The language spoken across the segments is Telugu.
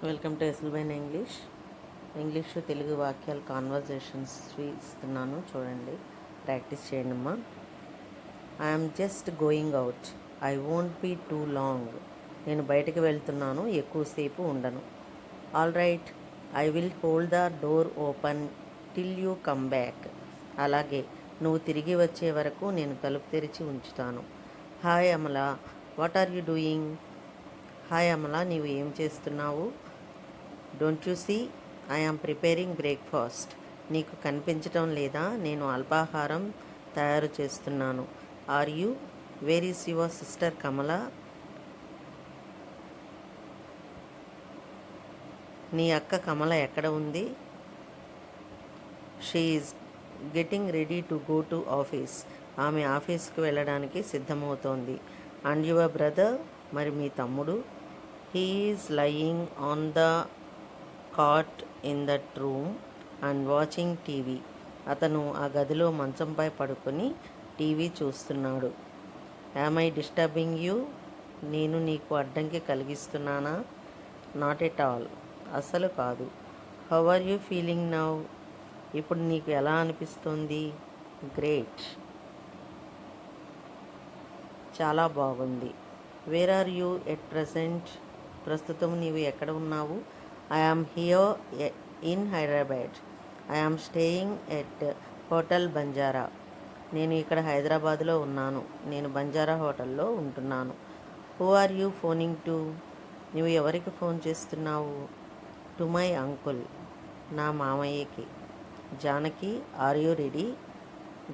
వెల్కమ్ టు ఎస్ఎల్బైన్ ఇంగ్లీష్ తెలుగు వాక్యాలు కాన్వర్జేషన్స్ ఇస్తున్నాను, చూడండి, ప్రాక్టీస్ చేయండి అమ్మా. I'm just going out, I won't be too long. నేను బయటకు వెళ్తున్నాను, ఎక్కువసేపు ఉండను. All right, I will hold the door open till you come back. అలాగే, నువ్వు తిరిగి వచ్చే వరకు నేను తలుపు తెరిచి ఉంచుతాను. Hi Amala, what are you doing? Hi Amala, నీవు ఏం చేస్తున్నావు? Don't you see, I am preparing breakfast. నీకు కనిపించటం లేదా? నేను అల్పాహారం తయారు చేస్తున్నాను. Are you? Where is your sister Kamala? నీ అక్క కమల ఎక్కడ ఉంది? She is getting ready to go to office. ఆమె ఆఫీస్కి వెళ్ళడానికి సిద్ధమవుతోంది. And your brother? మరి మీ తమ్ముడు? He is lying on the cot in that room and watching TV. అతను ఆ గదిలో మంచంపై పడుకొని టీవీ చూస్తున్నాడు. Am I disturbing you? నేను నీకు అడ్డంకి కలిగిస్తున్నానా? నాట్ ఎట్ ఆల్, అస్సలు కాదు. How are you feeling now? ఇప్పుడు నీకు ఎలా అనిపిస్తుంది? గ్రేట్, చాలా బాగుంది. Where are you at present? ప్రస్తుతం నీవు ఎక్కడ ఉన్నావు? I am here in Hyderabad. I am staying at hotel Banjara. నేను ఇక్కడ హైదరాబాద్లో ఉన్నాను. నేను బంజారా హోటల్లో ఉంటున్నాను. Who are you phoning to? నువ్వు ఎవరికి ఫోన్ చేస్తున్నావు? టు మై అంకుల్, నా మామయ్యకి. Janaki, are you ready?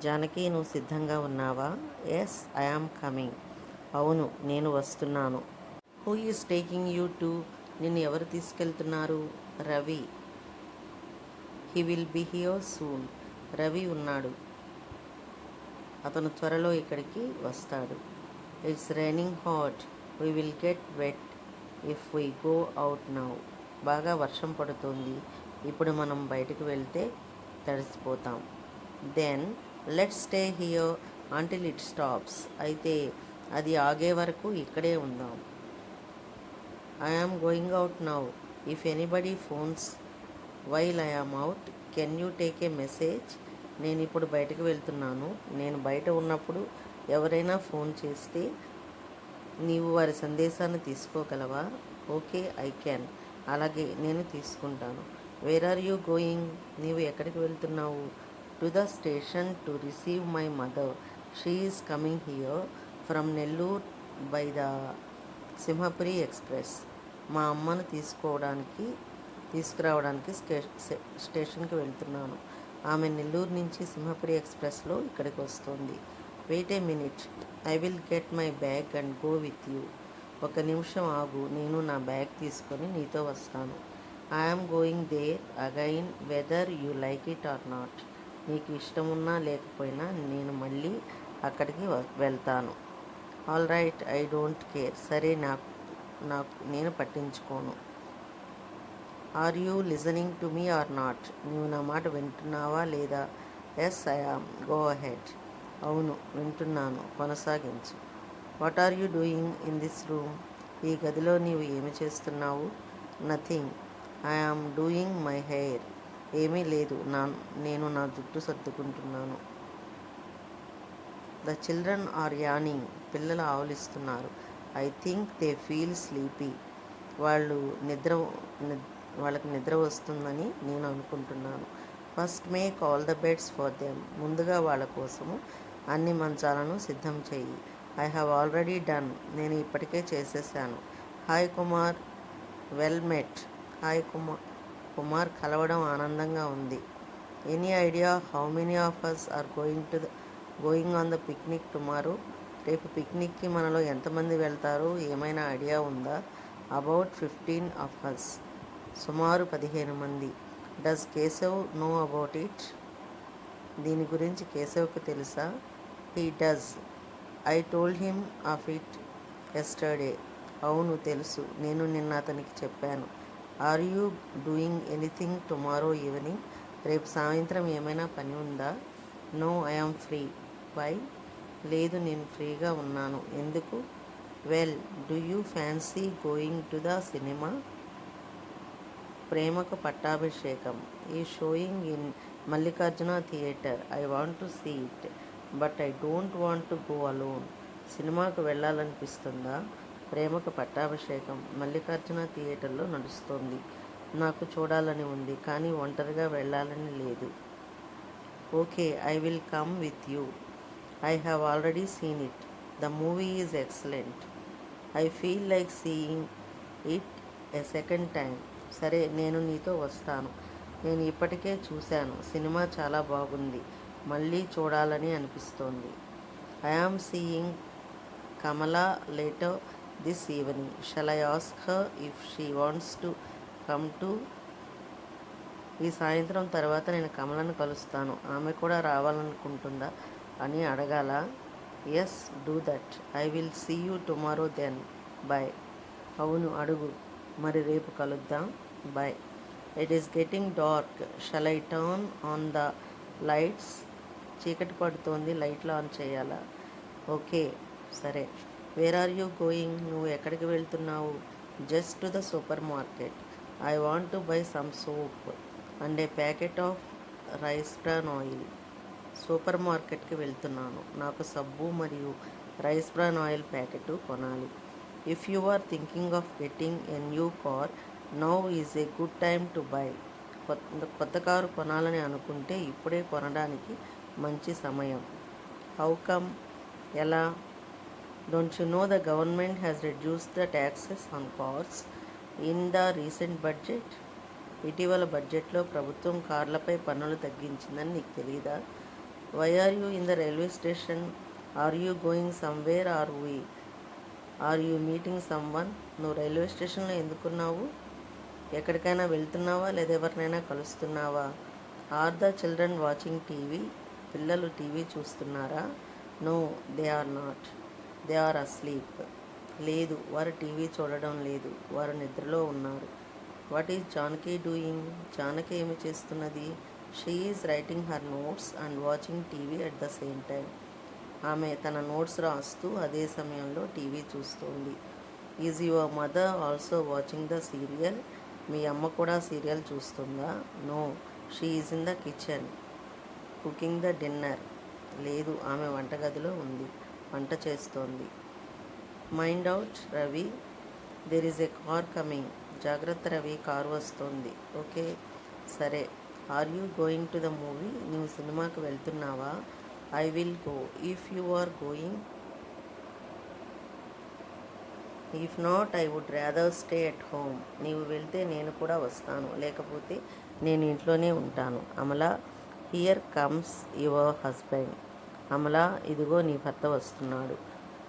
Janaki, నువ్వు సిద్ధంగా ఉన్నావా? Yes, I am coming. అవును, నేను వస్తున్నాను. Who is taking you to? నిన్ను ఎవరు తీసుకెళ్తున్నారు? Ravi. He will be here soon. Ravi ఉన్నాడు, అతను త్వరలో ఇక్కడికి వస్తాడు. It's raining hot, we will get wet if we go out now. బాగా వర్షం పడుతుంది, ఇప్పుడు మనం బయటకు వెళ్తే తడిసిపోతాం. Then let's stay here until it stops. అయితే అది ఆగే వరకు ఇక్కడే ఉందాం. I am going out now. If anybody phones while I am out, can you take a message? నేను ఇప్పుడు బయటకు వెళ్తున్నాను. నేను బయట ఉన్నప్పుడు ఎవరైనా ఫోన్ చేస్తే నీవు వారి సందేశాన్ని తీసుకోగలవా? Okay, I can. అలాగే, నేను తీసుకుంటాను. Where are you going? నీవు ఎక్కడికి వెళ్తున్నావు? To the station to receive my mother. She is coming here from Nellore by the Simhapuri express. మా అమ్మను తీసుకురావడానికి స్టేషన్కి వెళ్తున్నాను. ఆమె నెల్లూరు నుంచి సింహపురి ఎక్స్ప్రెస్లో ఇక్కడికి వస్తుంది. Wait a minute, I will get my bag and go with you. ఒక నిమిషం ఆగు, నేను నా బ్యాగ్ తీసుకొని నీతో వస్తాను. I'm going there again whether you like it or not. నీకు ఇష్టమున్నా లేకపోయినా నేను మళ్ళీ అక్కడికి వెళ్తాను. All right, I don't care. సరే, నేను పట్టించుకోను. Are you listening to me or not? నువ్వు నా మాట వింటున్నావా లేదా? Yes, I am. Go ahead. అవును, వింటున్నాను, కొనసాగించు. What are you doing in this room? ఈ గదిలో నీవు ఏమి చేస్తున్నావు? Nothing, I am doing my hair. ఏమీ లేదు, నేను నా జుట్టు సర్దుకుంటున్నాను. The children are yawning. పిల్లలు ఆవులిస్తున్నారు. I think they feel sleepy. వాళ్ళకి నిద్ర వస్తుందని నేను అనుకుంటున్నాను. First make all the beds for them. ముందుగా వాళ్ళ కోసము అన్ని మంచాలను సిద్ధం చెయ్యి. I have already done. నేను ఇప్పటికే చేసేసాను. Hi Kumar, well met. Hi Kumar, కలవడం ఆనందంగా ఉంది. Any idea how many of us are going on the picnic tomorrow? రేపు పిక్నిక్కి మనలో ఎంతమంది వెళ్తారు? ఏమైనా ఐడియా ఉందా? About 15 of us. సుమారు 15 మంది. Does Keshav know about it? దీని గురించి కేశవ్కి తెలుసా? He does. I told him of it yesterday. అవును, తెలుసు, నేను నిన్న అతనికి చెప్పాను. Are you doing anything tomorrow evening? రేపు సాయంత్రం ఏమైనా పని ఉందా? No, I am free. Why? లేదు, నేను ఫ్రీగా ఉన్నాను. ఎందుకు? Well, do you fancy going to the cinema? Premaku Pattabhishekam is showing in Mallikarjuna theatre. I want to see it but I don't want to go alone. సినిమాకు వెళ్ళాలనిపిస్తుందా? ప్రేమకు పట్టాభిషేకం మల్లికార్జున థియేటర్లో నడుస్తోంది. నాకు చూడాలని ఉంది, కానీ ఒంటరిగా వెళ్ళాలని లేదు. Okay, I will come with you. I have already scene it. The movie is excellent. I feel like seeing it a second time. సరే, నేను నీతో వస్తాను. నేను ఇప్పటికే చూశాను. సినిమా చాలా బాగుంది. మళ్ళీ చూడాలని అనిపిస్తోంది. I am seeing Kamala later this evening. Shall I ask her if she wants to come too. ఈ సాయంత్రం తర్వాత నేను కమలను కలుస్తాను. ఆమె కూడా రావాలనుకుంటుందా అని అడగాల. Yes, do that. I will see you tomorrow then. Bye. అవును, అడుగు. మరి రేపు కలుద్దాం. Bye. It is getting dark. Shall I turn on the lights. చీకటి పడుతోంది, లైట్లు ఆన్ చేయాలా? ఓకే, సరే. Where are you going? నువ్వు ఎక్కడికి వెళ్తున్నావు? Just to the supermarket. I want to buy some soap and a packet of rice bran oil. సూపర్ మార్కెట్కి వెళ్తున్నాను. నాకు సబ్బు మరియు రైస్ బ్రాన్ ఆయిల్ ప్యాకెట్ కొనాలి. If you are thinking of getting a new car, now is a good time to buy. కొత్త కారు కొనాలని అనుకుంటే ఇప్పుడే కొనడానికి మంచి సమయం. How come? ఎలా? Don't you know the government has reduced the taxes on cars in the recent budget. ఇటీవల బడ్జెట్లో ప్రభుత్వం కార్లపై పన్నులు తగ్గించిందని నీకు తెలీదా? Why are you in the railway station? Are you going somewhere? Are you meeting someone? నువ్వు రైల్వే స్టేషన్లో ఎందుకున్నావు? ఎక్కడికైనా వెళ్తున్నావా లేదా ఎవరినైనా కలుస్తున్నావా? Are the children watching TV? పిల్లలు టీవీ చూస్తున్నారా? No, they are not. They are asleep. లేదు, వారు టీవీ చూడడం లేదు, వారు నిద్రలో ఉన్నారు. What is Janaki doing? Janaki ఏమి చేస్తున్నది? She is writing her notes and watching TV at the same time. ఆమె తన నోట్స్ రాస్తూ అదే సమయంలో టీవీ చూస్తోంది. Is your mother also watching the serial? మీ అమ్మ కూడా సీరియల్ చూస్తుందా? No, she is in the kitchen cooking the dinner. లేదు, ఆమె వంటగదిలో ఉంది, వంట చేస్తోంది. Mind out Ravi, there is a car coming. జాగ్రత్త రవి, కారు వస్తోంది. ఓకే, సరే. Are you going to the movie? నువ్వు సినిమాకి వెళ్తున్నావా? I will go if you are going. If not, I would rather stay at home. నీవు వెళ్తే నేను కూడా వస్తాను, లేకపోతే నేను ఇంట్లోనే ఉంటాను. Amala, here comes your husband. Amala, ఇదిగో నీ భర్త వస్తున్నాడు.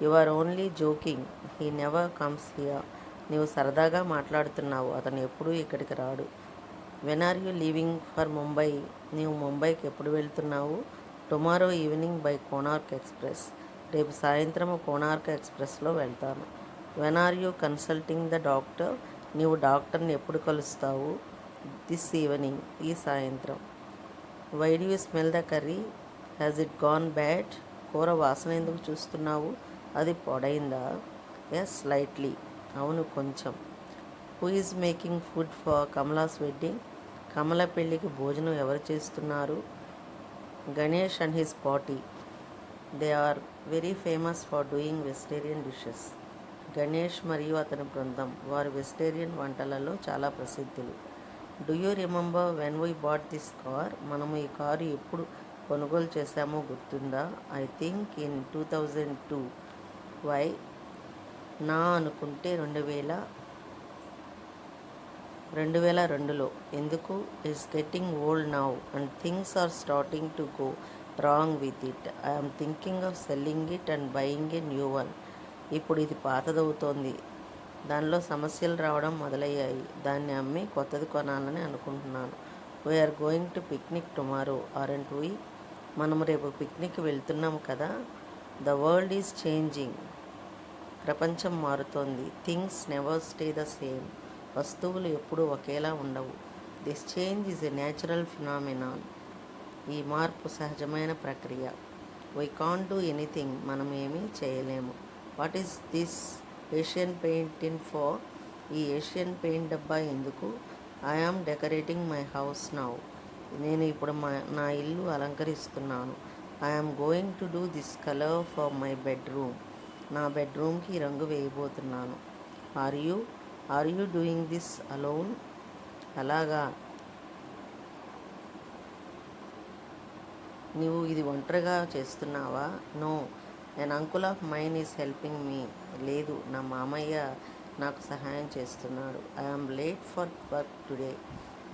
You are only joking. He never comes here. నీవు సరదాగా మాట్లాడుతున్నావు, అతను ఎప్పుడూ ఇక్కడికి రాడు. When are you leaving for Mumbai? నీవు ముంబైకి ఎప్పుడు వెళ్తున్నావు? Tomorrow evening by Konark express. రేపు సాయంత్రం కోనార్క్ ఎక్స్ప్రెస్లో వెళ్తాను. When are you consulting the doctor? నీవు డాక్టర్ని ఎప్పుడు కలుస్తావు? దిస్ ఈవినింగ్, ఈ సాయంత్రం. Why do you smell the curry? Has it gone bad? కూర వాసన ఎందుకు చూస్తున్నావు? అది పొడైందా? Yes, slightly. అవును, కొంచెం. Who is making food for Kamala's wedding? Kamala పెళ్ళికి భోజనం ఎవరు చేస్తున్నారు? Ganesh and his party. They are very famous for doing vegetarian dishes. Ganesh మరియు అతని బృందం వారు వెజిటేరియన్ వంటలలో చాలా ప్రసిద్ధులు. Do you remember when we bought this car? మనము ఈ కారు ఎప్పుడు కొనుగోలు చేశామో గుర్తుందా? I think in 2002. వై? నా అనుకుంటే 2002లో. ఎందుకు? It's getting old now and things are starting to go wrong with it. I'm thinking of selling it and buying a new one. ఇప్పుడు ఇది పాతదవుతోంది, దానిలో సమస్యలు రావడం మొదలయ్యాయి. దాన్ని అమ్మి కొత్తది కొనాలని అనుకుంటున్నాను. We are going to picnic tomorrow aren't we? మనము రేపు పిక్నిక్ వెళ్తున్నాము కదా. The world is changing. ప్రపంచం మారుతోంది. Things never stay the same. వస్తువులు ఎప్పుడూ ఒకేలా ఉండవు. This change is a natural phenomenon. ఈ మార్పు సహజమైన ప్రక్రియ. We can't do anything. మనం ఏమీ చేయలేము. What is this Asian paint in for? ఈ ఏషియన్ పెయింట్ డబ్బా ఎందుకు? I am decorating my house now. నేను ఇప్పుడు నా ఇల్లు అలంకరిస్తున్నాను. I am going to do this colour for my bedroom. నా బెడ్రూమ్కి రంగు వేయబోతున్నాను. Are you are you doing this alone? అలాగా, నీవు ఇది ఒంటరిగా చేస్తున్నావా? No, an uncle of mine is helping me. లేదు, నా మామయ్య నాకు సహాయం చేస్తున్నాడు. I am late for work today.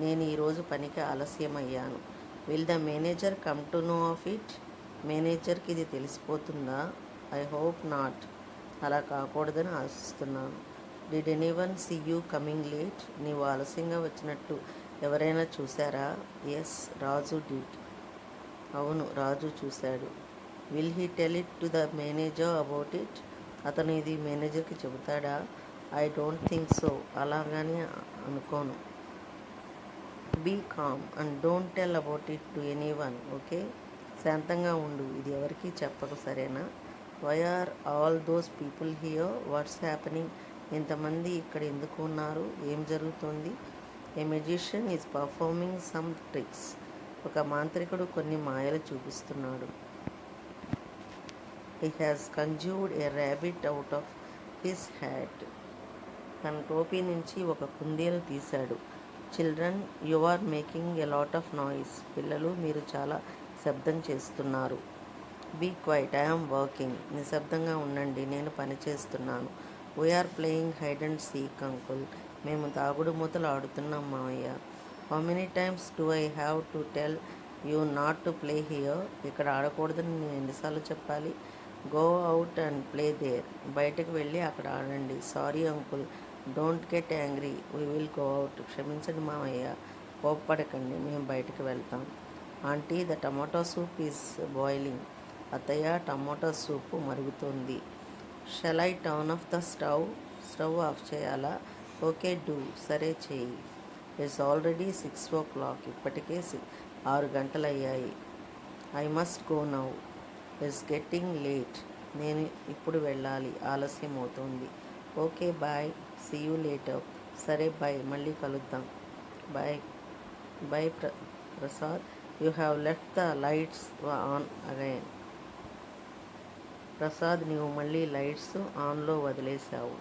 నేను ఈరోజు పనికి ఆలస్యమయ్యాను. Will the manager come to know of it? మేనేజర్కి ఇది తెలిసిపోతుందా? I hope not. అలా కాకూడదని ఆశిస్తున్నాను. Did anyone see you coming late? నీవు ఆలస్యంగా వచ్చినట్టు ఎవరైనా చూశారా? Yes, Raju did. అవును, రాజు చూశాడు. Will he tell it to the manager about it? అతను ఇది మేనేజర్కి చెబుతాడా? I don't think so. అలాగని అనుకోను. Be calm and don't tell about it to anyone, okay? శాంతంగా ఉండు, ఇది ఎవరికీ చెప్పకు, సరేనా? Why are all those people here? What's happening? ఇంతమంది ఇక్కడ ఎందుకు ఉన్నారు? ఏం జరుగుతోంది? A magician is performing some tricks. ఒక మాంత్రికుడు కొన్ని మాయలు చూపిస్తున్నాడు. He has conjured a rabbit out of his hat. తన టోపీ నుంచి ఒక కుందేలు తీశాడు. Children, you are making a lot of noise. పిల్లలు, మీరు చాలా శబ్దం చేస్తున్నారు. Be quiet, I am working. నిశ్శబ్దంగా ఉండండి, నేను పని చేస్తున్నాను. We are playing hide and seek uncle. మేము దాగుడు మూతలు ఆడుతున్నాం మావయ్య. How many times do I have to tell you not to play here? ఇక్కడ ఆడకూడదని నేను ఎన్నిసార్లు చెప్పాలి? Go out and play there. బయటకు వెళ్ళి అక్కడ ఆడండి. Sorry uncle, don't get angry, we will go out. క్షమించండి మావయ్య, కోప్పడకండి, మేము బయటకు వెళ్తాం. Aunty, the tomato soup is boiling. అత్తయ్య, టమాటో సూపు మరుగుతోంది. Shall I turn off the stove? Stove off చేయాలా? Okay, do. సరే, చేయి. It's already 6 o'clock. ఇప్పటికే 6 గంటలయ్యాయి. I must go now. It's getting late. నేను ఇప్పుడు వెళ్ళాలి, ఆలస్యం అవుతోంది. Okay, bye. See you later. సరే, బాయ్, మళ్ళీ కలుద్దాం. Bye. Bye Prasad. You have left the lights on again. Prasad, నీవు మళ్ళీ లైట్స్ ఆన్లో వదిలేశావు.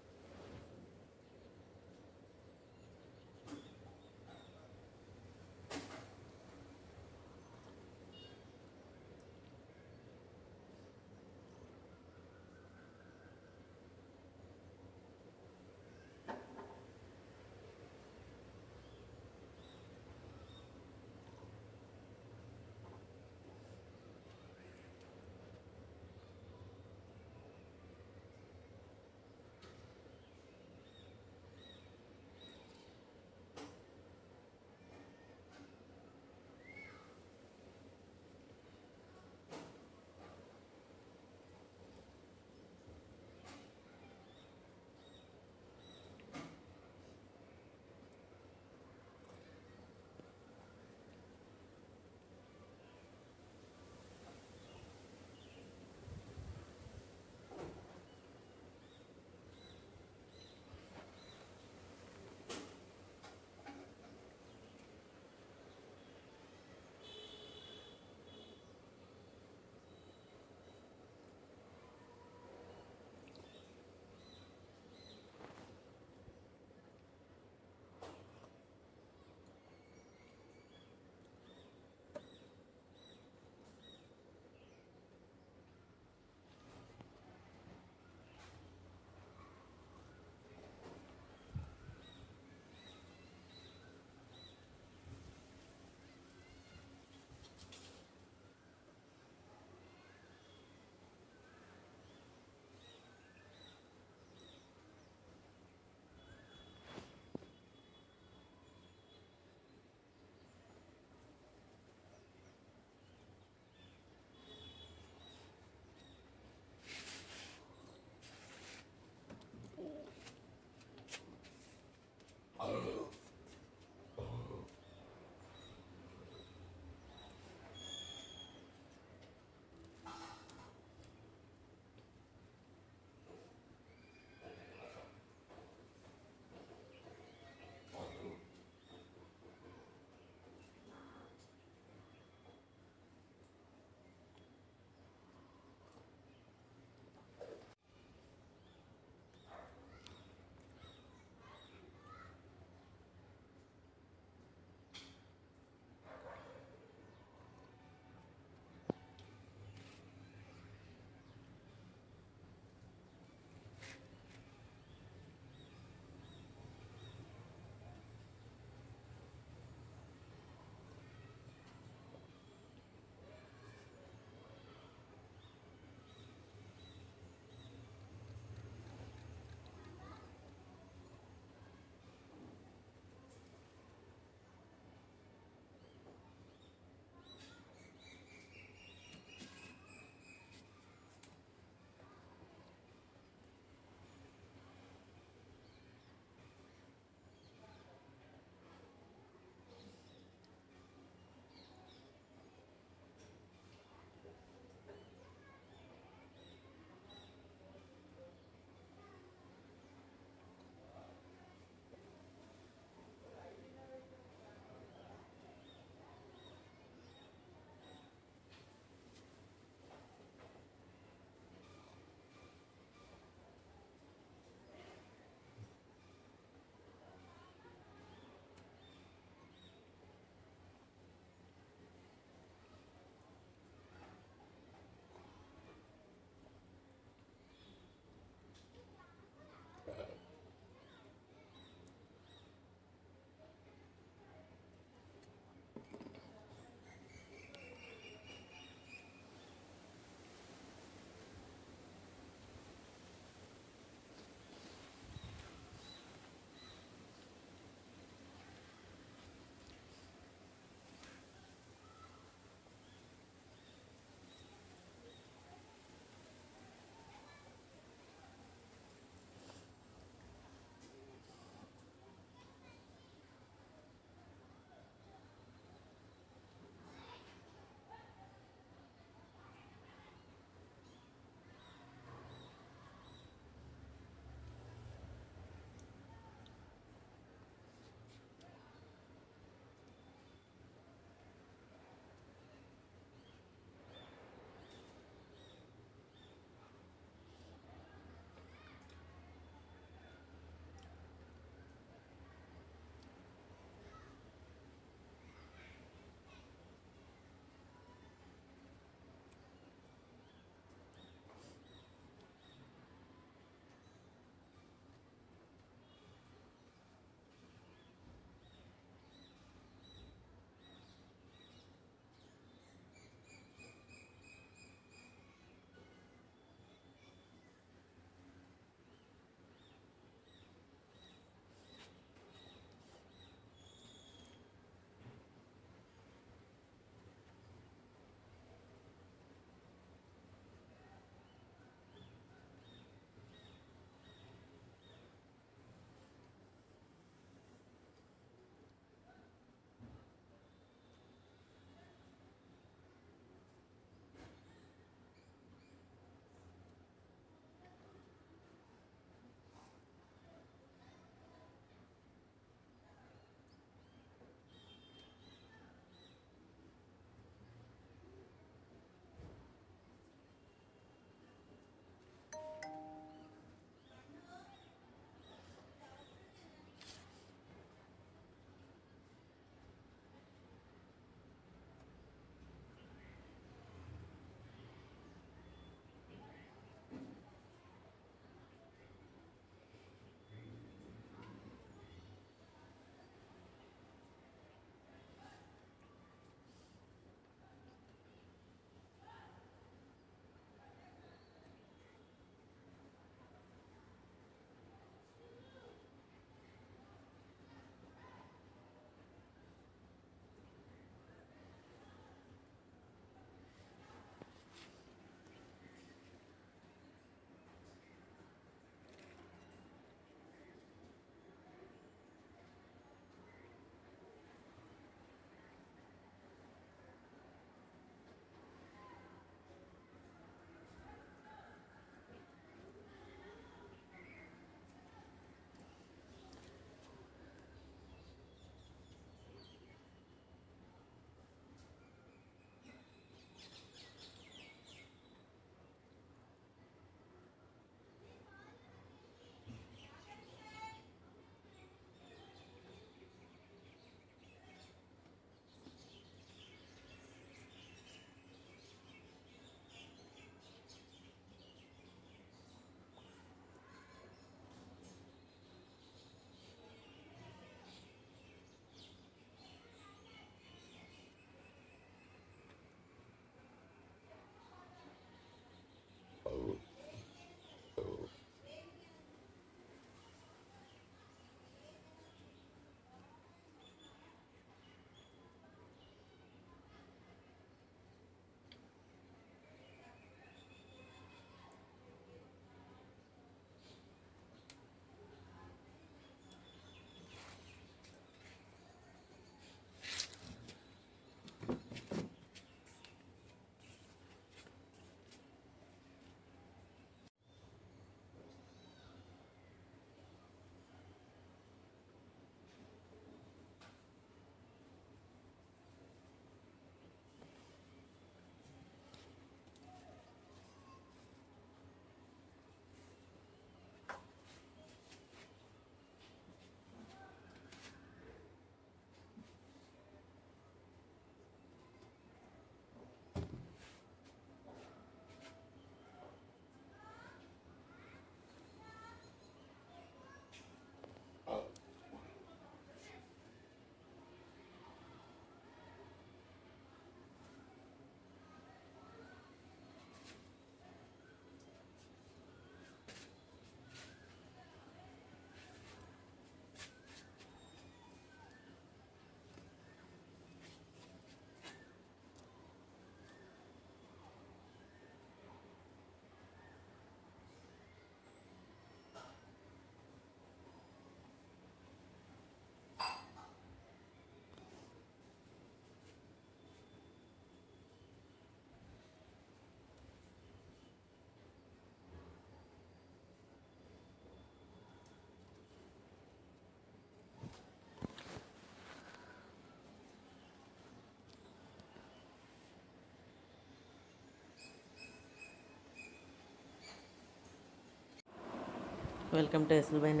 వెల్కమ్ టు ఎస్ఎల్బైన్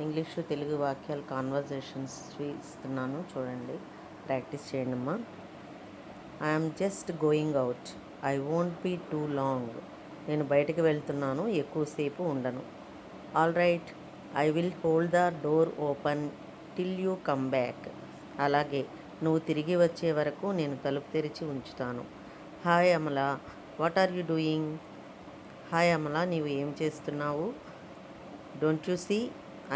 ఇంగ్లీష్ తెలుగు వాక్యాలు కాన్వర్జేషన్స్ ఇస్తున్నాను, చూడండి, ప్రాక్టీస్ చేయండి అమ్మా. I'm just going out, I won't be too long. నేను బయటికి వెళ్తున్నాను, ఎక్కువసేపు ఉండను. All right, I will hold the door open till you come back. అలాగే, నువ్వు తిరిగి వచ్చే వరకు నేను తలుపు తెరిచి ఉంచుతాను. Hi Amala, what are you doing? Hi Amala, నీవు ఏం చేస్తున్నావు? Don't you see,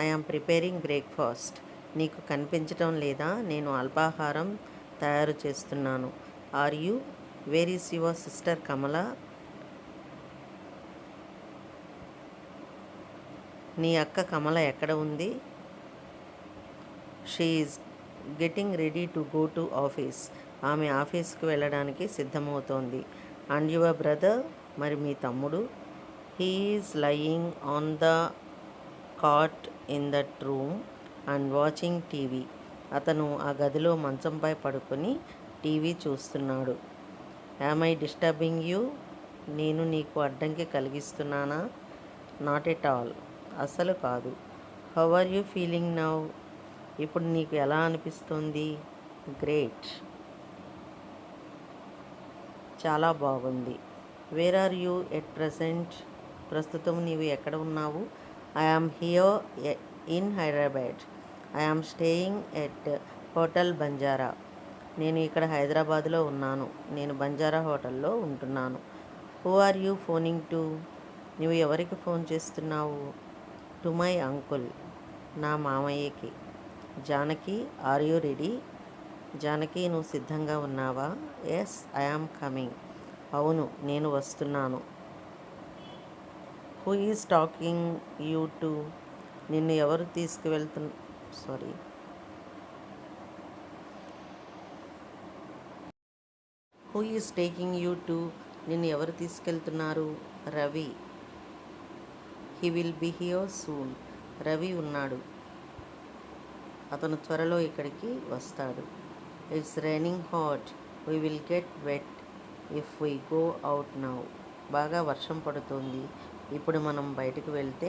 I am preparing breakfast. నీకు కనిపించటం లేదా? నేను అల్పాహారం తయారు చేస్తున్నాను. Are you? Where is your sister Kamala? నీ అక్క కమల ఎక్కడ ఉంది? She is getting ready to go to office. ఆమె ఆఫీస్కి వెళ్ళడానికి సిద్ధమవుతోంది. అండ్ యువర్ బ్రదర్, మరి మీ తమ్ముడు? He is lying on the cot in that room and watching TV. అతను ఆ గదిలో మంచంపై పడుకొని టీవీ చూస్తున్నాడు. Am I disturbing you? నేను నీకు అడ్డంకి కలిగిస్తున్నానా? నాట్ ఎట్ ఆల్, అస్సలు కాదు. How are you feeling now? ఇప్పుడు నీకు ఎలా అనిపిస్తుంది? గ్రేట్, చాలా బాగుంది. Where are you at present? ప్రస్తుతం నీవు ఎక్కడ ఉన్నావు? I am here in Hyderabad. I am staying at hotel Banjara. నేను ఇక్కడ హైదరాబాద్లో ఉన్నాను. నేను బంజారా హోటల్లో ఉంటున్నాను. Who are you phoning to? నువ్వు ఎవరికి ఫోన్ చేస్తున్నావు? టు మై అంకుల్, నా మామయ్యకి. Janaki, are you ready? Janaki, నువ్వు సిద్ధంగా ఉన్నావా? Yes, I am coming. అవును, నేను వస్తున్నాను. Who is talking you to? నిన్ను ఎవరు who is taking you to? నిన్ను ఎవరు తీసుకెళ్తున్నారు? Ravi. He will be here soon. Ravi ఉన్నాడు, అతను త్వరలో ఇక్కడికి వస్తాడు. It's raining hot, we will get wet if we go out now. బాగా వర్షం పడుతుంది, ఇప్పుడు మనం బయటకు వెళ్తే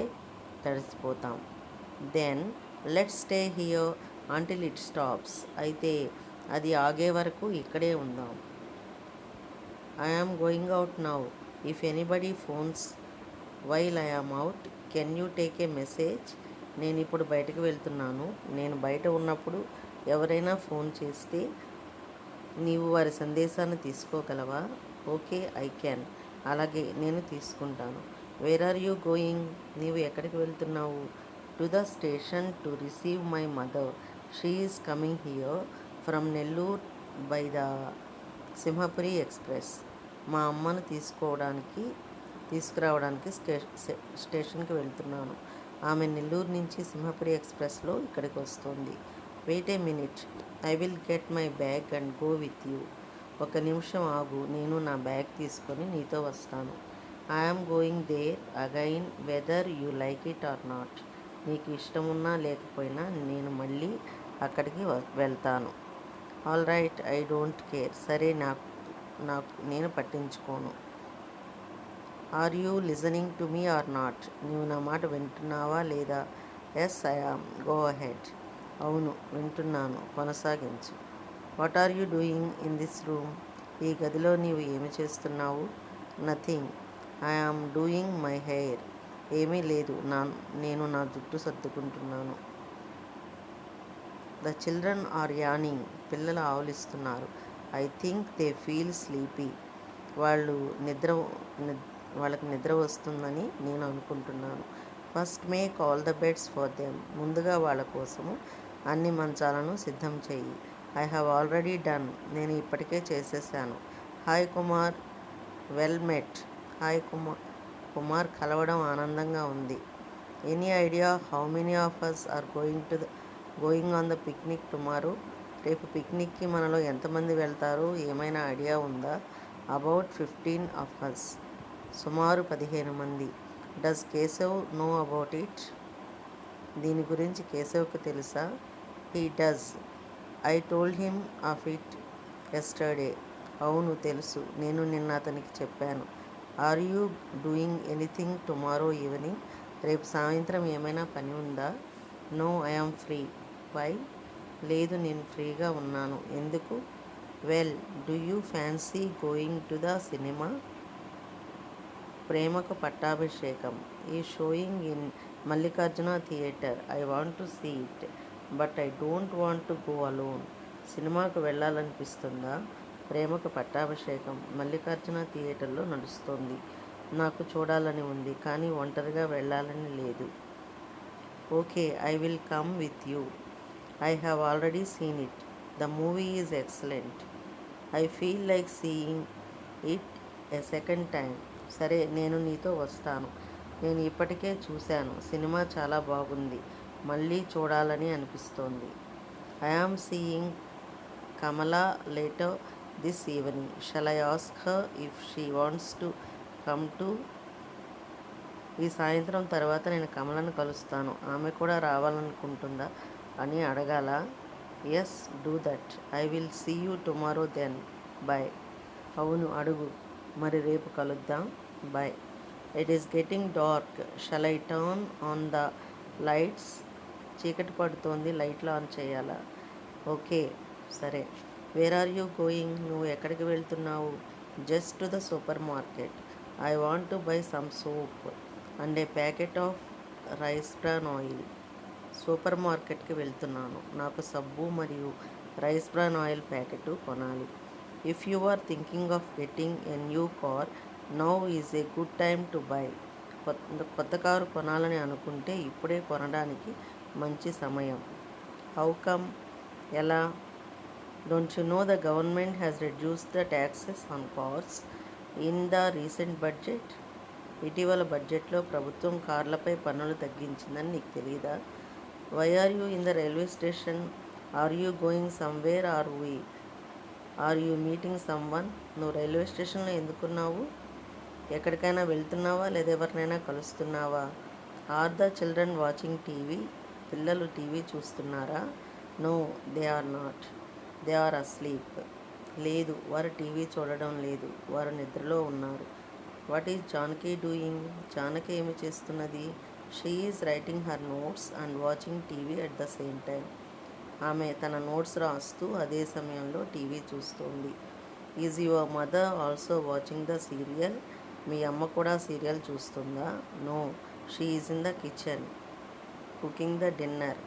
తడిసిపోతాం. Then let's stay here until it stops. అయితే అది ఆగే వరకు ఇక్కడే ఉందాం. I am going out now. If anybody phones while I am out, can you take a message? నేను ఇప్పుడు బయటకు వెళ్తున్నాను. నేను బయట ఉన్నప్పుడు ఎవరైనా ఫోన్ చేస్తే నీవు వారి సందేశాన్ని తీసుకోగలవా? Okay, I can. అలాగే, నేను తీసుకుంటాను. Where are you going? నీవు ఎక్కడికి వెళ్తున్నావు? To the station to receive my mother. She is coming here from Nellore by the Simhapuri express. మా అమ్మను తీసుకురావడానికి స్టేషన్కి వెళ్తున్నాను. ఆమె నెల్లూరు నుంచి సింహపురి ఎక్స్ప్రెస్లో ఇక్కడికి వస్తుంది. Wait a minute, I will get my bag and go with you. ఒక నిమిషం ఆగు, నేను నా బ్యాగ్ తీసుకొని నీతో వస్తాను. I'm going there again whether you like it or not. నీకు ఇష్టమున్నా లేకపోయినా నేను మళ్ళీ అక్కడికి వెళ్తాను. All right, I don't care. సరే, నేను పట్టించుకోను. Are you listening to me or not? నీవు నా మాట వింటున్నావా లేదా? Yes, I am. Go ahead. అవును, వింటున్నాను, కొనసాగించు. What are you doing in this room? ఈ గదిలో నీవు ఏమి చేస్తున్నావు? Nothing, I am doing my hair. ఏమీ లేదు, నేను నా జుట్టు సర్దుకుంటున్నాను. The children are yawning. పిల్లలు ఆవులిస్తున్నారు. I think they feel sleepy. వాళ్ళకి నిద్ర వస్తుందని నేను అనుకుంటున్నాను. First make all the beds for them. ముందుగా వాళ్ళ కోసము అన్ని మంచాలను సిద్ధం చెయ్యి. I have already done. నేను ఇప్పటికే చేసేసాను. Hi Kumar, well met. Hi Kumar, కలవడం ఆనందంగా ఉంది. Any idea how many of us are going on the picnic tomorrow? రేపు పిక్నిక్కి మనలో ఎంతమంది వెళ్తారు? ఏమైనా ఐడియా ఉందా? About 15 of us. సుమారు 15 మంది. Does Keshav know about it? దీని గురించి కేశవ్కి తెలుసా? He does. I told him of it yesterday. అవును, తెలుసు, నేను నిన్న అతనికి చెప్పాను. Are you doing anything tomorrow evening? రేపు సాయంత్రం ఏమైనా పని ఉందా? No, I am free. వై? లేదు, నేను ఫ్రీగా ఉన్నాను. ఎందుకు? Well, do you fancy going to the cinema? Premaku Pattabhishekam is showing in Mallikarjuna theatre. I want to see it, but I don't want to go alone. సినిమాకు వెళ్ళాలనిపిస్తుందా? ప్రేమకు పట్టాభిషేకం మల్లికార్జున థియేటర్లో నడుస్తోంది. నాకు చూడాలని ఉంది, కానీ ఒంటరిగా వెళ్ళాలని లేదు. Okay, I will come with you. I have already scene it. The movie is excellent. I feel like seeing it a second time. సరే, నేను నీతో వస్తాను. నేను ఇప్పటికే చూశాను. సినిమా చాలా బాగుంది. మళ్ళీ చూడాలని అనిపిస్తోంది. I am seeing Kamala later this evening. Shall I ask her if she wants to come too? ఈ సాయంత్రం తర్వాత నేను కమలను కలుస్తాను. ఆమె కూడా రావాలనుకుంటుందా అని అడగాల? Yes, do that. I will see you tomorrow then. Bye. అవును, అడుగు. మరి రేపు కలుద్దాం. Bye. It is getting dark. Shall I turn on the lights? చీకటి పడుతోంది, లైట్లు ఆన్ చేయాలా? ఓకే, సరే. Where are you going? నువ్వు ఎక్కడికి వెళ్తున్నావు? Just to the supermarket. I want to buy some soap and a packet of rice bran oil. సూపర్ మార్కెట్కి వెళ్తున్నాను. నాకు సబ్బు మరియు రైస్ బ్రాన్ ఆయిల్ ప్యాకెట్ కొనాలి. If you are thinking of getting a new car, now is a good time to buy. కొత్త కారు కొనాలని అనుకుంటే ఇప్పుడే కొనడానికి మంచి సమయం. How come? ఎలా? Don't you know the government has reduced the taxes on cars in the recent budget? ఇటీవల బడ్జెట్లో ప్రభుత్వం కార్లపై పన్నులు తగ్గించిందని నీకు తెలియదా? Why are you in the railway station? Are you going somewhere? Are you meeting someone? నువ్వు రైల్వే స్టేషన్లో ఎందుకున్నావు? ఎక్కడికైనా వెళ్తున్నావా లేదా ఎవరినైనా కలుస్తున్నావా? Are the children watching TV? పిల్లలు టీవీ చూస్తున్నారా? No, they are not. They are asleep. లేదు, వారు టీవీ చూడడం లేదు, వారు నిద్రలో ఉన్నారు. What is Janaki doing? Janaki ఏమి చేస్తున్నది? She is writing her notes and watching TV at the same time. ఆమె తన నోట్స్ రాస్తూ అదే సమయంలో టీవీ చూస్తోంది. Is your mother also watching the serial? మీ అమ్మ కూడా సీరియల్ చూస్తుందా? No, she is in the kitchen cooking the dinner.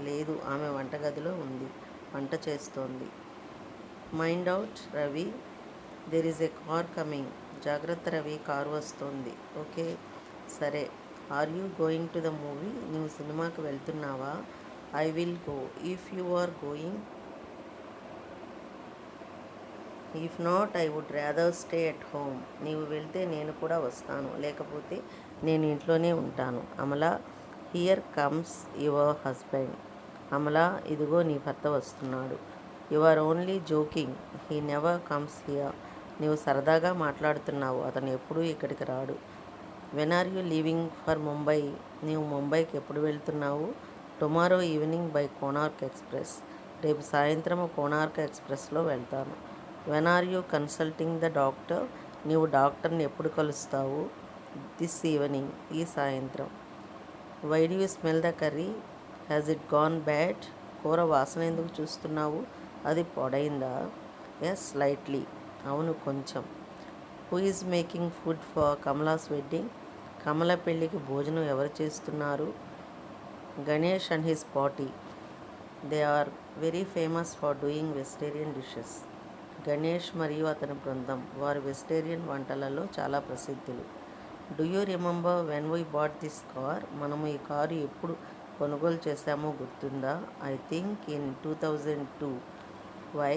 లేదు, ఆమె వంటగదిలో ఉంది, వంట చేస్తోంది. Mind out, Ravi. There is a car coming. జాగ్రత్త రవి, కారు వస్తోంది. ఓకే, సరే. Are you going to the movie? నువ్వు సినిమాకి వెళ్తున్నావా? I will go. If you are going. If not, I would rather stay at home. నీవు వెళ్తే నేను కూడా వస్తాను, లేకపోతే నేను ఇంట్లోనే ఉంటాను. Amala, here comes your husband. Amala, ఇదిగో నీ భర్త వస్తున్నాడు. You are only joking. He never comes here. నీవు సరదాగా మాట్లాడుతున్నావు, అతను ఎప్పుడూ ఇక్కడికి రాడు. When are you leaving for Mumbai? నీవు ముంబైకి ఎప్పుడు వెళ్తున్నావు? Tomorrow evening by Konark express. రేపు సాయంత్రం కోనార్క్ ఎక్స్ప్రెస్లో వెళ్తాను. When are you consulting the doctor? నీవు డాక్టర్ని ఎప్పుడు కలుస్తావు? This evening. ఈ సాయంత్రం. Why do you smell the curry? Has it gone bad? కూర వాసన ఎందుకు చూస్తున్నావు? అది పొడైందా? Yes, slightly. అవును, కొంచెం. Who is making food for Kamala's wedding? Kamala పెళ్ళికి భోజనం ఎవరు చేస్తున్నారు? Ganesh and his party. They are very famous for doing vegetarian dishes. Ganesh మరియు అతని బృందం వారు వెజిటేరియన్ వంటలలో చాలా ప్రసిద్ధులు. Do you remember when we bought this car? మనము ఈ కారు ఎప్పుడు కొనుగోలు చేశామో గుర్తుందా? I think in 2002. వై?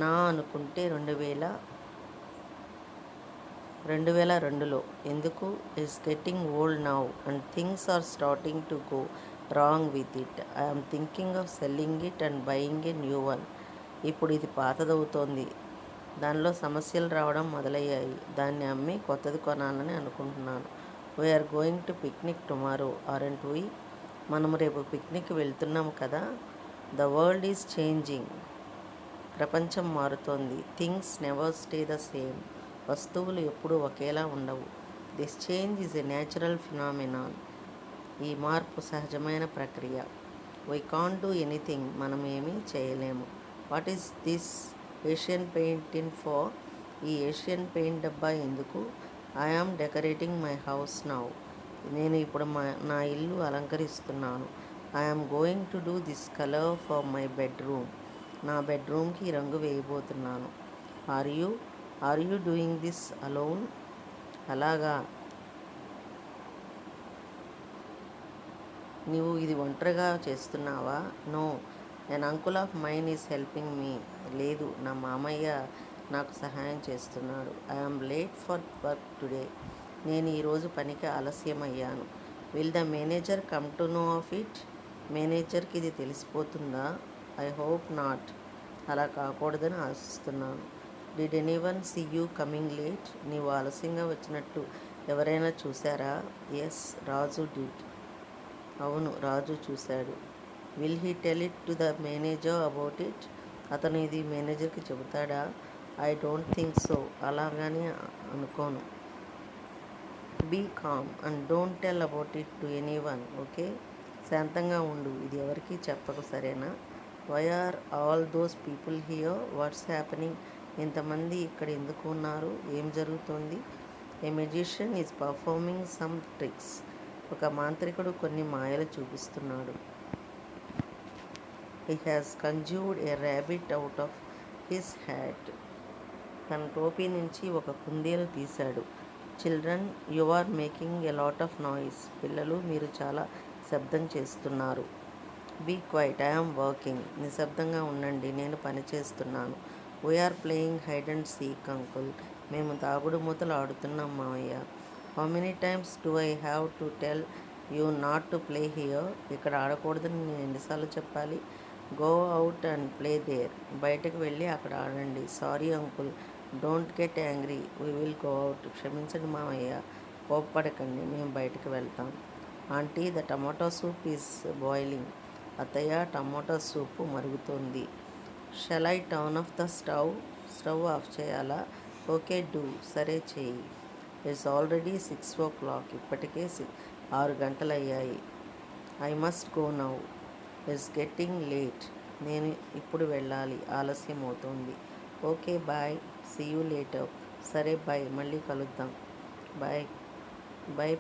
నా అనుకుంటే 2002లో. ఎందుకు? It's getting old now and things are starting to go wrong with it. I'm thinking of selling it and buying a new one. ఇప్పుడు ఇది పాతదవుతోంది, దానిలో సమస్యలు రావడం మొదలయ్యాయి. దాన్ని అమ్మి కొత్తది కొనాలని అనుకుంటున్నాను. We are going to picnic tomorrow aren't we? మనము రేపు పిక్నిక్ వెళ్తున్నాం కదా. The world is changing. ప్రపంచం మారుతోంది. Things never stay the same. వస్తువులు ఎప్పుడూ ఒకేలా ఉండవు. This change is a natural phenomenon. ఈ మార్పు సహజమైన ప్రక్రియ. వై కాంట్ డూ ఎనీథింగ్, మనం ఏమీ చేయలేము. What is this Asian paint in for, ఈ ఏషియన్ పెయింట్ డబ్బా ఎందుకు? I am decorating my house now, నేను ఇప్పుడు నా ఇల్లు అలంకరిస్తున్నాను. I am going to do this colour for my bedroom, నా బెడ్రూమ్కి రంగు వేయబోతున్నాను. Are you doing this alone, అలాగా నీవు ఇది ఒంటరిగా చేస్తున్నావా? No, an uncle of mine is helping me, లేదు, నా మామయ్య నాకు సహాయం చేస్తున్నాడు. I am late for work today, నేను ఈరోజు పనికి ఆలస్యమయ్యాను. Will the manager come to know of it, మేనేజర్కి ఇది తెలిసిపోతుందా? ఐ హోప్ నాట్, అలా కాకూడదని ఆశిస్తున్నాను. Did anyone see you coming late, నీవు ఆలస్యంగా వచ్చినట్టు ఎవరైనా చూశారా? ఎస్, రాజు డిడ్, అవును, రాజు చూశాడు. Will he tell it to the manager about it, అతను ఇది మేనేజర్కి చెబుతాడా? ఐ డోంట్ థింక్ సో, అలాగని అనుకోను. Be calm and don't tell about it to anyone, okay, శాంతంగా ఉండు, ఇది ఎవరికీ చెప్పకు, సరేనా? Why are all those people here, what's happening, ఇంతమంది ఇక్కడ ఎందుకు ఉన్నారు, ఏం జరుగుతోంది? A magician is performing some tricks, ఒక మాంత్రికుడు కొన్ని మాయలు చూపిస్తున్నాడు. He has conjured a rabbit out of his hat, తన టోపీ నుంచి ఒక కుందేలు తీశాడు. Children, you are making a lot of noise, పిల్లలు, మీరు చాలా శబ్దం చేస్తున్నారు. Be quiet, I am working, నిశ్శబ్దంగా ఉండండి, నేను పని చేస్తున్నాను. We are playing hide and seek uncle, మేము దాగుడు మూతలు ఆడుతున్నాం మావయ్య. How many times do I have to tell you not to play here, ఇక్కడ ఆడకూడదని నేను ఎన్నిసార్లు చెప్పాలి? Go out and play there, బయటకు వెళ్ళి అక్కడ ఆడండి. Sorry uncle, don't get angry, we will go out, క్షమించండి మావయ్య, కోప్పడకండి, మేము బయటకు వెళ్తాం. Aunty, the tomato soup is boiling, అత్తయ్య, టమాటో సూపు మరుగుతోంది. Shall I turn off the stove off చేయాలా? ఓకే డూ, సరే చేయి. ఇట్స్ ఆల్రెడీ 6 o'clock, ఇప్పటికే 6 గంటలయ్యాయి. I must go now, it's getting late, నేను ఇప్పుడు వెళ్ళాలి, ఆలస్యం అవుతోంది. Okay bye, see you later, సరే బాయ్, మళ్ళీ కలుద్దాం. Bye bye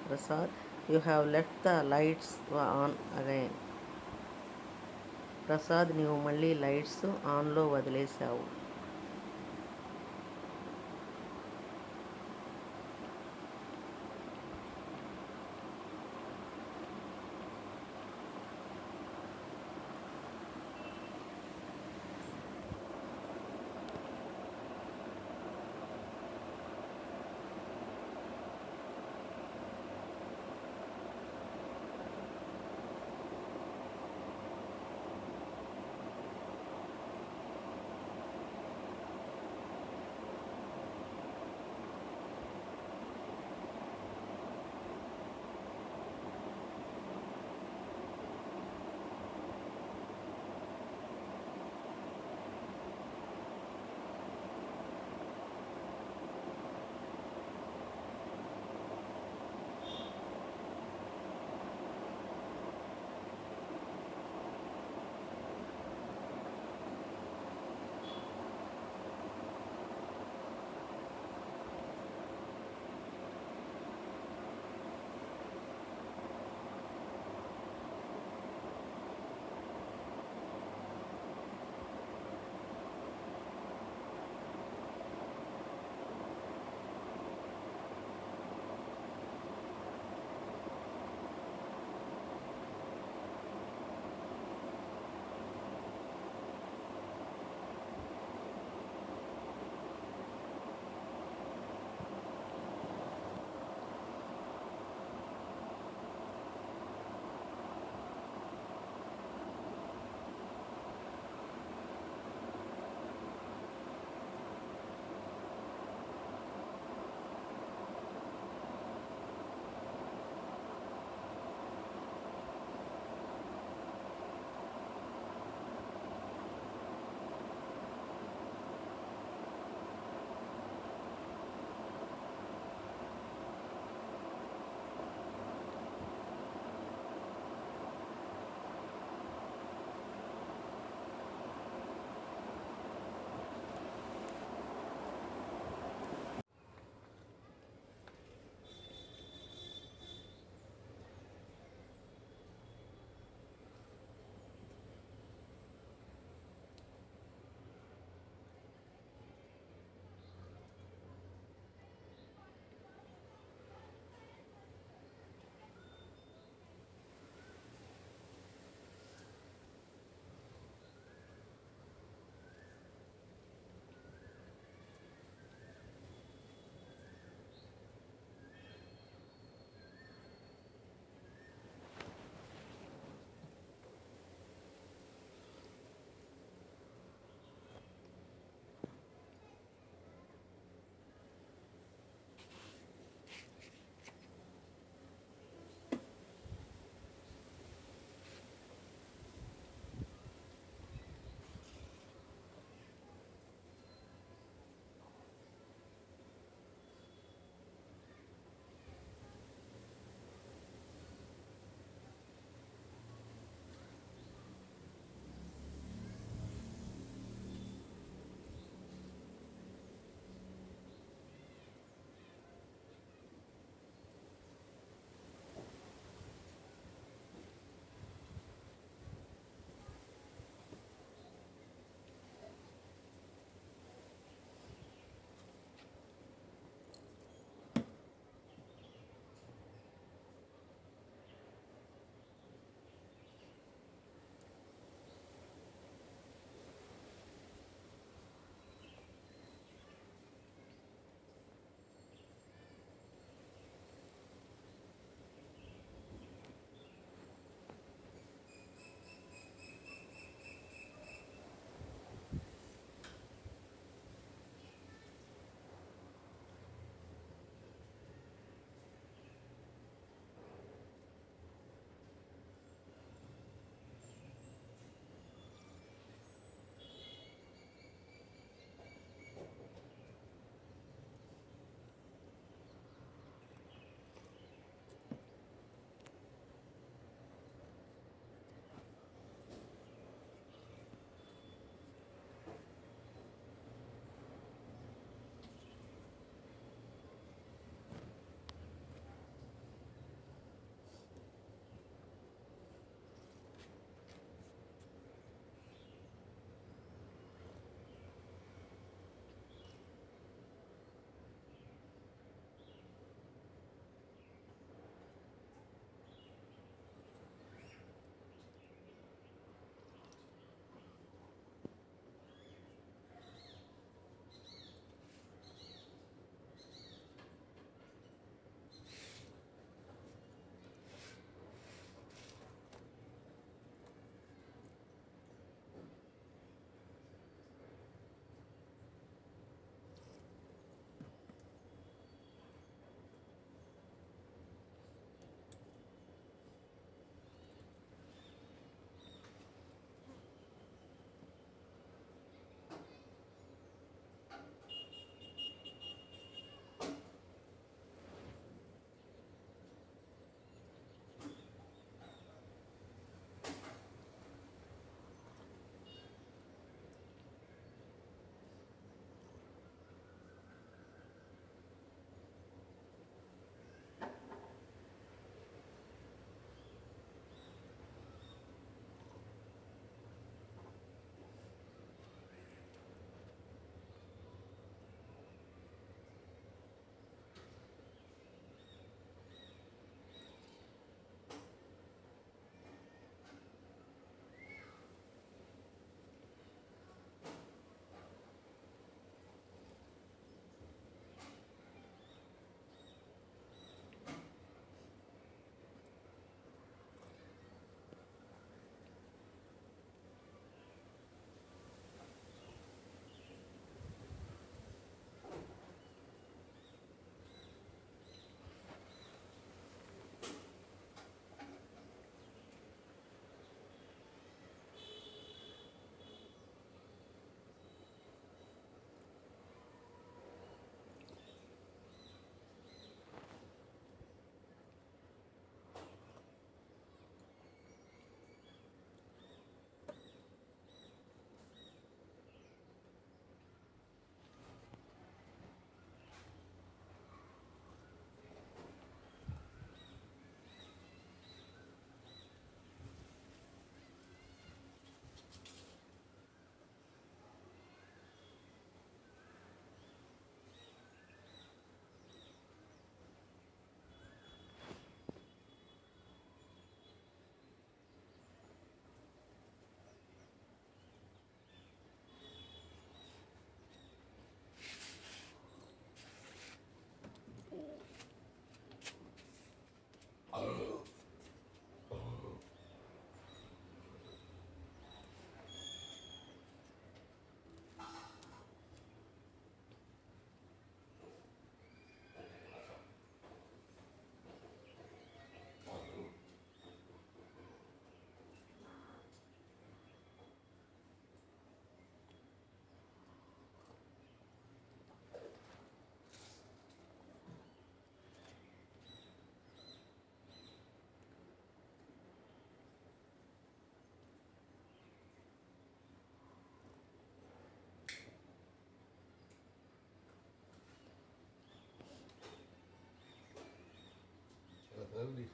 Prasad, you have left the lights on again, Prasad, నీవు మళ్ళీ లైట్స్ ఆన్లో వదిలేశావు.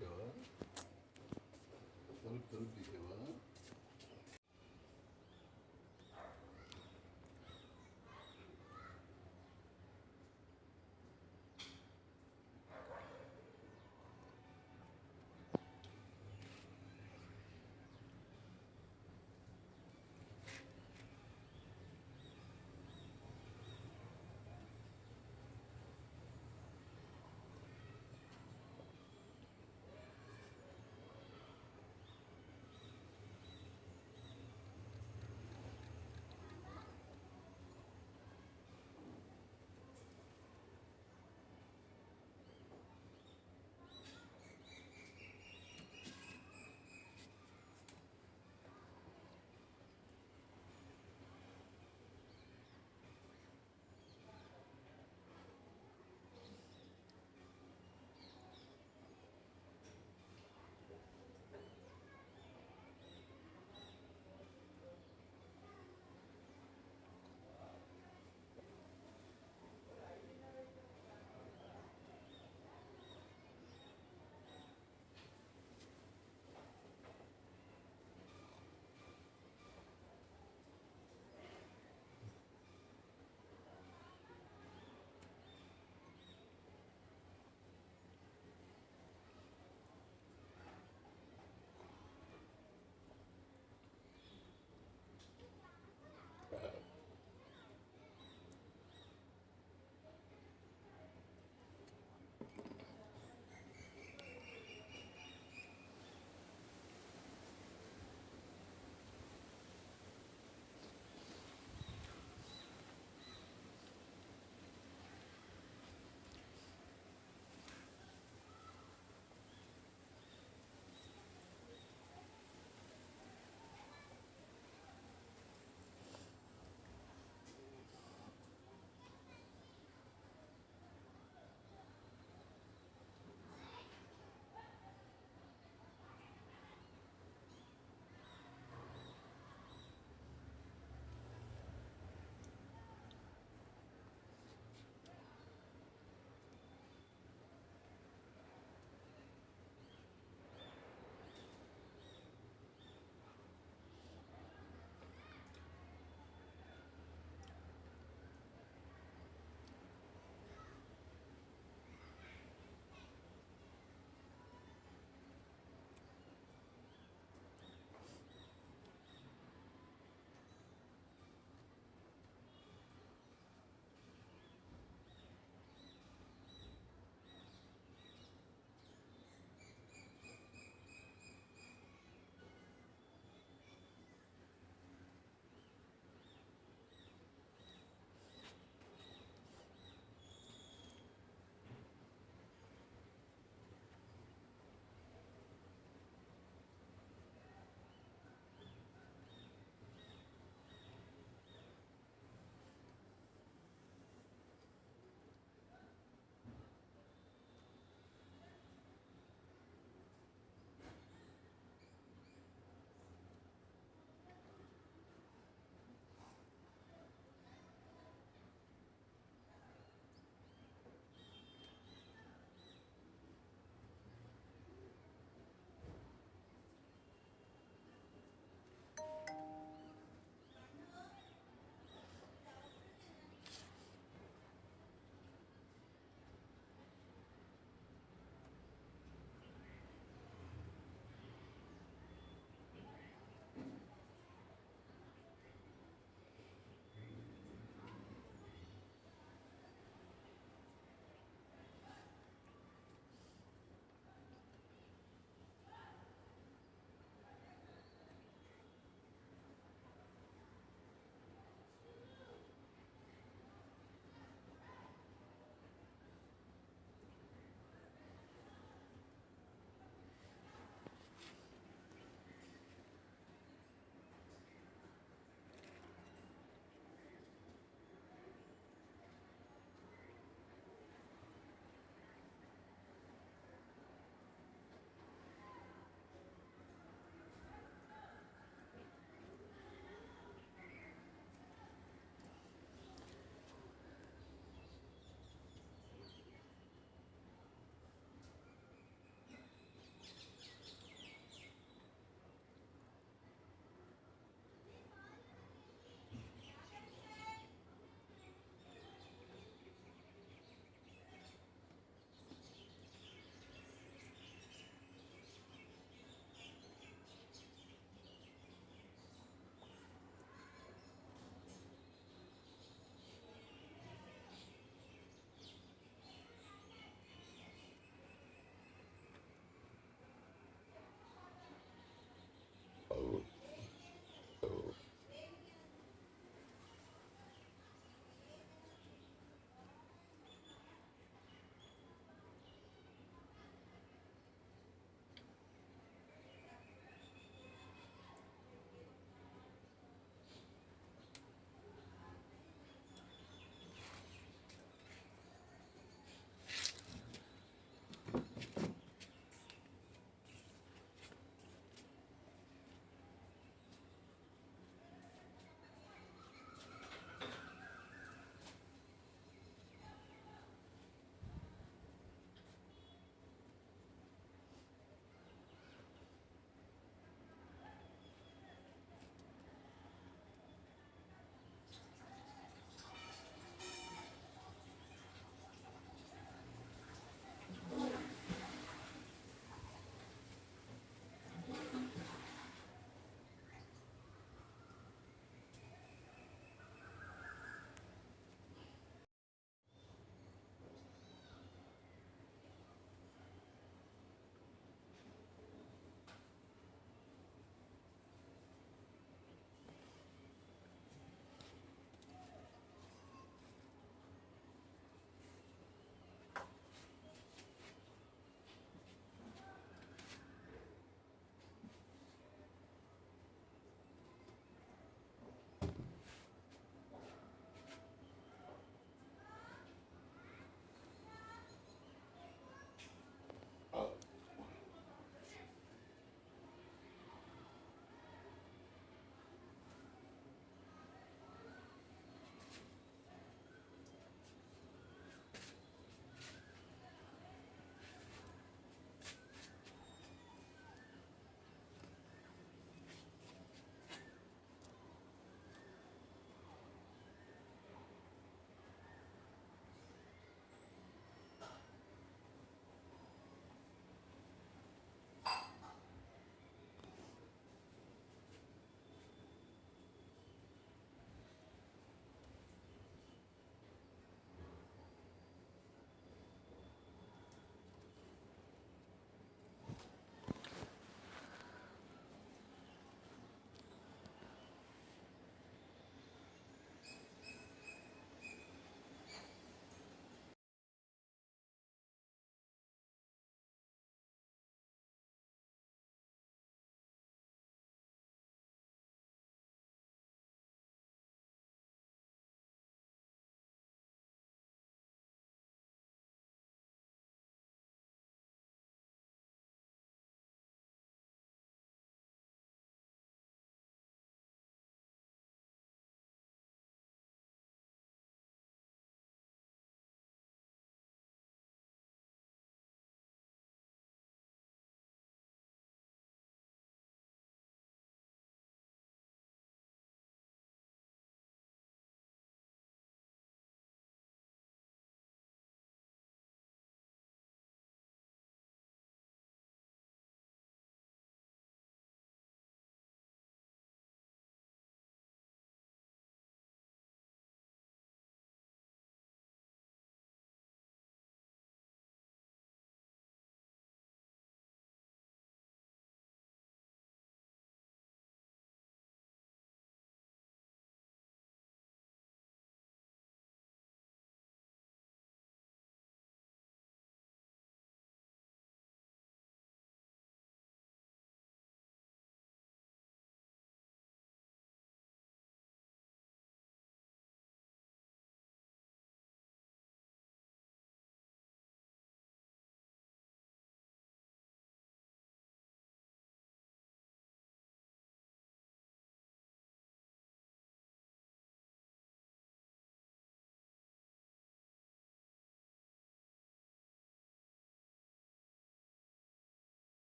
తీసావా? తలుపు తీసావా?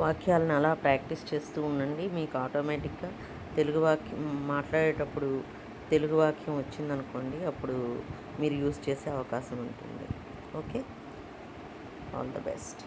వాక్యాలను అలా ప్రాక్టీస్ చేస్తూ ఉండండి. మీకు ఆటోమేటిక్గా తెలుగు వాక్యం మాట్లాడేటప్పుడు తెలుగు వాక్యం వచ్చిందనుకోండి, అప్పుడు మీరు యూస్ చేసే అవకాశం ఉంటుంది. Okay, all the best.